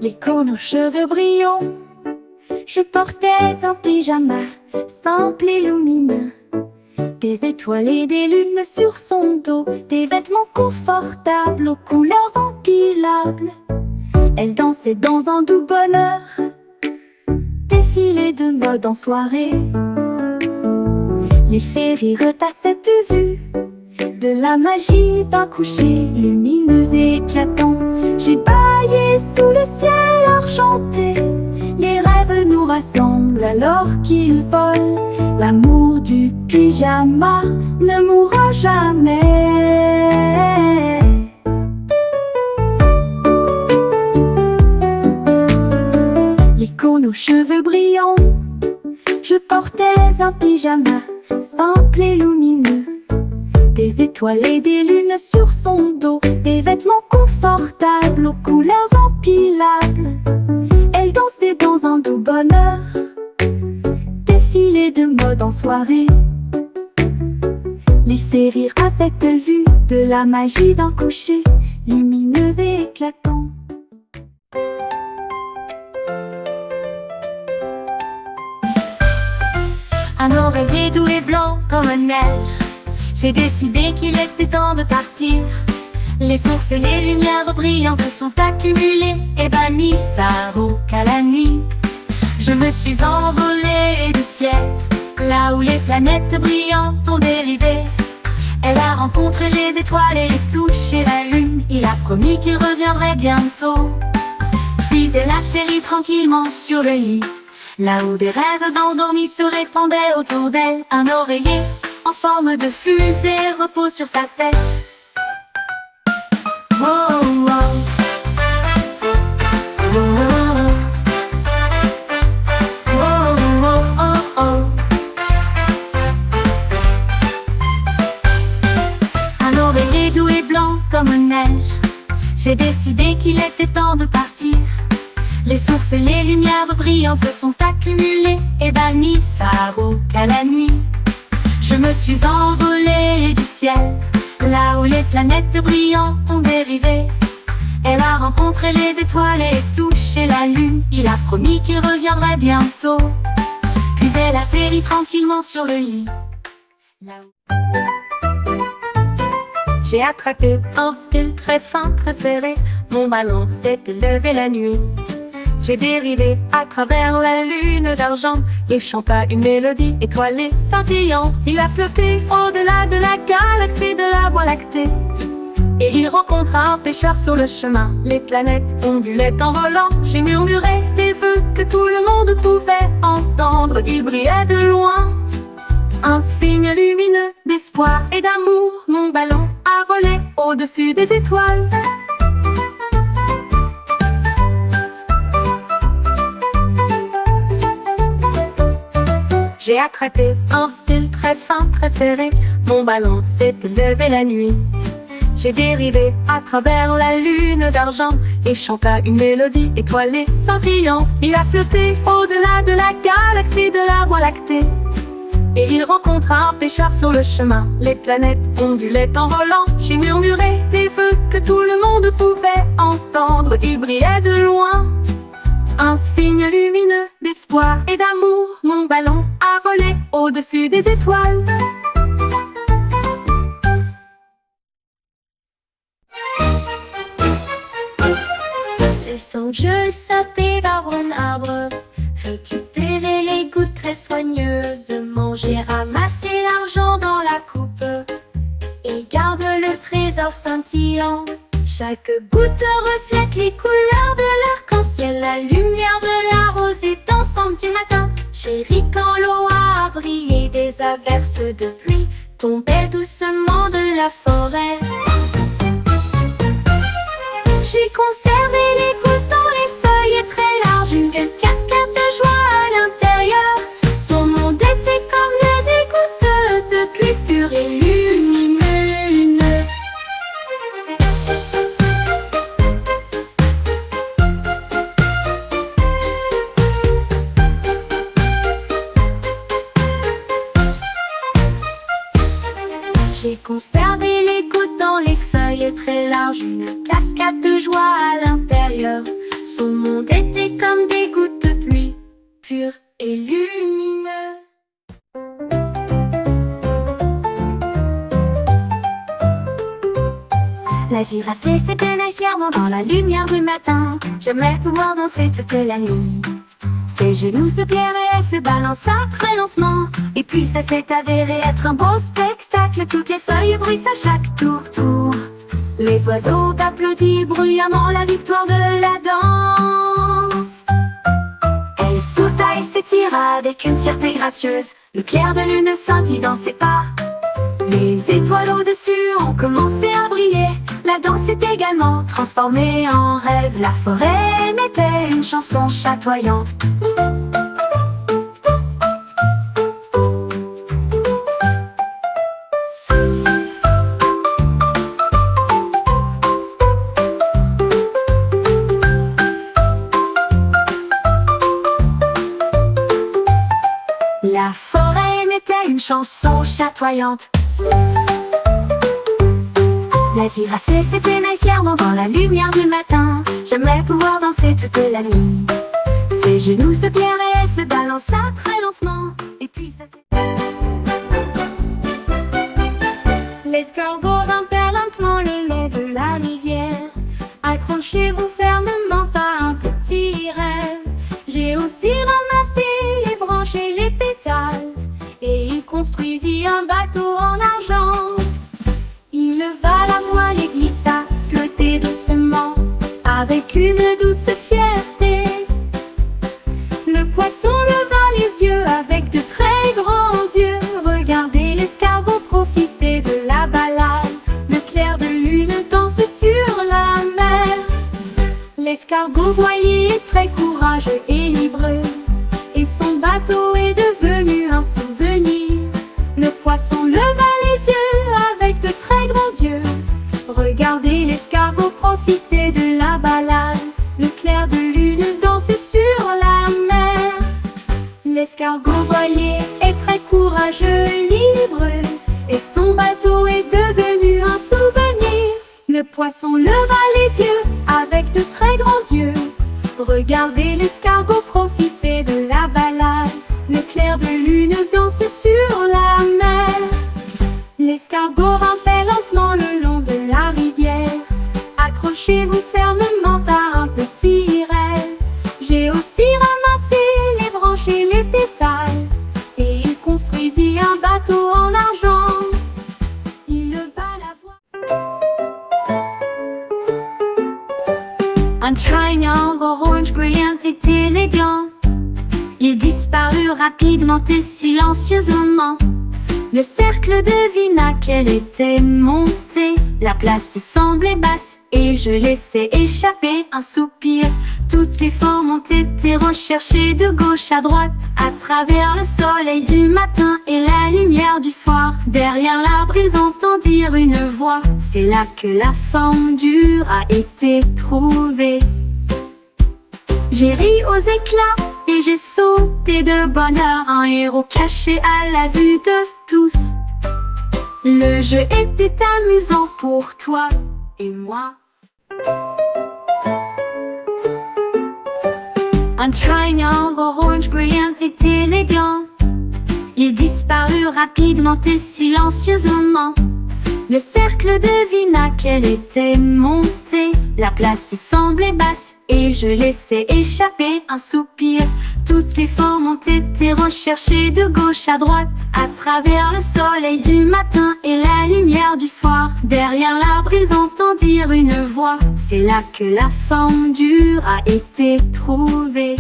L'icône aux cheveux brillants. Je portais un pyjama simple et lumineux, des étoiles et des lunes sur son dos, des vêtements confortables aux couleurs empilables. Elle dansait dans un doux bonheur, défilé de mode en soirée. Les fait rire à cette vue, de la magie d'un coucher lumineux et éclatant. J'ai baillé sous le ciel argenté, les rêves nous rassemblent alors qu'ils volent. L'amour du pyjama ne mourra jamais. L'icône aux cheveux brillants. Je portais un pyjama simple et lumineux, des étoiles et des lunes sur son dos, des vêtements confortables aux couleurs empilables. Elle dansait dans un doux bonheur, défilé de mode en soirée. Les fait rire à cette vue, de la magie d'un coucher lumineux et éclatant. Un oreiller doux et blanc comme neige. J'ai décidé qu'il était temps de partir. Les sources et les lumières brillantes sont accumulées et bannissent à qu'à la nuit. Je me suis envolée du ciel, là où les planètes brillantes ont dérivé. Elle a rencontré les étoiles et touché la lune. Il a promis qu'il reviendrait bientôt. Puis elle atterrit tranquillement sur le lit, là où des rêves endormis se répandaient autour d'elle. Un oreiller en forme de fusée repose sur sa tête. Oh, oh. Oh, oh, oh, oh, oh. Un oreiller doux et blanc comme neige. J'ai décidé qu'il était temps de partir. Les sources et les lumières brillantes se sont accumulées et bannissent à qu'à la nuit. Je me suis envolée du ciel, là où les planètes brillantes ont dérivé. Elle a rencontré les étoiles et touché la lune. Il a promis qu'il reviendrait bientôt. Puis elle atterrit tranquillement sur le lit, là où... J'ai attrapé un fil très fin, très serré. Mon ballon s'est élevé la nuit. J'ai dérivé à travers la lune d'argent et chanta une mélodie étoilée scintillante. Il a flotté au-delà de la galaxie de la Voie lactée. Et il rencontra un pêcheur sur le chemin. Les planètes ondulaient en volant. J'ai murmuré des vœux que tout le monde pouvait entendre. Il brillait de loin, un signe lumineux d'espoir et d'amour. Mon ballon a volé au-dessus des étoiles. J'ai attrapé un fil très fin, très serré. Mon ballon s'est élevé la nuit. J'ai dérivé à travers la lune d'argent et chanta une mélodie étoilée scintillante. Il a flotté au-delà de la galaxie de la Voie lactée. Et il rencontra un pêcheur sur le chemin. Les planètes ondulaient en volant. J'ai murmuré des vœux que tout le monde pouvait entendre. Il brillait de loin, un signe lumineux d'espoir et d'amour. Mon ballon a volé au-dessus des étoiles. Descends, je sautais d'arbre en arbre, récupérer les gouttes très soigneusement. J'ai ramassé l'argent dans la coupe et garde le trésor scintillant. Chaque goutte reflète les couleurs de l'arc-en-ciel, la lumière de la rosée ensemble du matin. Chérie, quand l'eau a brillé, des averses de pluie tombaient doucement de la forêt. J'ai conservé les gouttes dans les feuilles très larges, une cascade de joie à l'intérieur. Son monde était comme des gouttes de pluie pure et lumineux. J'ai conservé les gouttes dans les feuilles très larges, une cascade de joie à l'intérieur. Son monde était comme des gouttes de pluie, pur et lumineux. La girafe et ses pénètres fièrement dans la lumière du matin. J'aimerais pouvoir danser toute la nuit. Ses genoux se plièrent et elle se balança très lentement. Et puis ça s'est avéré être un beau spectacle. Toutes les feuilles bruissent à chaque tour. Les oiseaux applaudissent bruyamment la victoire de la danse. Elle sauta et s'étira avec une fierté gracieuse. Le clair de lune scintille dans ses pas. Les étoiles au-dessus ont commencé à briller. La danse s'est également transformée en rêve. La forêt émettait une chanson chatoyante. La forêt émettait une chanson chatoyante. La girafe et ses pénètres fièrement dans la lumière du matin. J'aimerais pouvoir danser toute la nuit. Ses genoux se plièrent et elle se balança très lentement. Et puis ça s'est... L'escargot grimpèrent lentement le long de la rivière. Accrochez-vous fermement à un petit rêve. J'ai aussi ramassé les branches et les pétales, et il construisit un bateau en argent. Il leva la voile et glissa, flottait doucement, avec une douce fierté. Le poisson leva les yeux avec de très grands yeux. Regardez l'escargot profiter de la balade. Le clair de lune danse sur la mer. L'escargot voilier est très courageux et libre, et son bateau est devenu un souvenir. Le poisson leva les yeux avec de très grands yeux. Regardez l'escargot profiter de la balade. Le clair de lune danse sur la mer. L'escargot voilier est très courageux et libre, et son bateau est devenu un souvenir. Le poisson leva les yeux avec de très grands yeux. Regardez l'escargot profiter de la balade. Le clair de lune danse sur la mer. L'escargot rampait lentement le long de la rivière. Accrochez-vous fermement à un petit rêve. J'ai aussi ramassé les branches et les pétales, et il construisit un bateau en argent. Il leva la voile. Un triangle orange brillant et élégant. Il disparut rapidement et silencieusement. Le cercle devina qu'elle était montée. La place semblait basse et je laissais échapper un soupir. Toutes les formes ont été recherchées de gauche à droite, à travers le soleil du matin et la lumière du soir. Derrière l'arbre ils entendirent une voix. C'est là que la forme dure a été trouvée. J'ai ri aux éclats et j'ai sauté de bonheur, un héros caché à la vue de tous. Le jeu était amusant pour toi et moi. Un triangle orange brillant et élégant. Il disparut rapidement et silencieusement. Le cercle devina qu'elle était montée. La place semblait basse et je laissais échapper un soupir. Toutes les formes ont été recherchées de gauche à droite, à travers le soleil du matin et la lumière du soir. Derrière l'arbre ils entendirent une voix. C'est là que la forme dure a été trouvée.